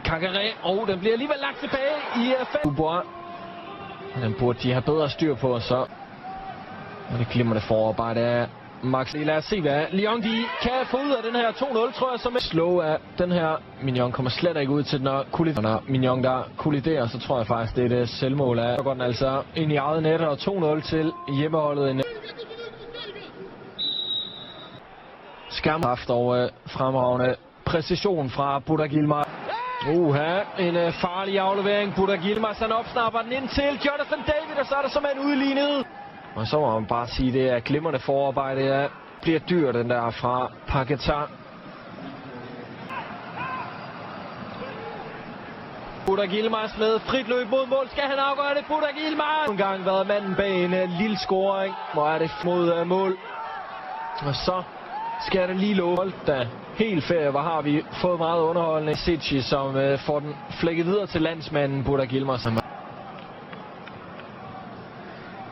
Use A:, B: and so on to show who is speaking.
A: Kakare, og den bliver alligevel lagt tilbage i Dubois. Den burde de have bedre styr på, så. Og det glimmer det forarbejde af Max. Lad os se, hvad Lyon de kan få ud af den her 2-0, tror jeg, som er slow af den her. Mignon kommer slet ikke ud til den, når Mignon der kolliderer, så tror jeg faktisk, det er et selvmål af. Så går den altså ind i eget net, og 2-0 til hjemmeholdet. Skærmhaft og fremragende præcision fra Burak Yilmaz. En farlig aflevering. Burak Yilmaz, han opsnapper den ind til Jonathan David, og så er der simpelthen udlignet. Og så må man bare sige, det er glimrende forarbejde. Det bliver dyrt, den der fra Paquetá. Burak Yilmaz med frit løb mod mål. Skal han afgøre det? Burak Yilmaz! En gang været manden bag en lille scoring. Hvor er det mod mål. Og så skal det lige love. Hold da helt ferie, hvor har vi fået meget underholdende. Sitchi, som får den flækket videre til landsmanden Burak Yilmaz.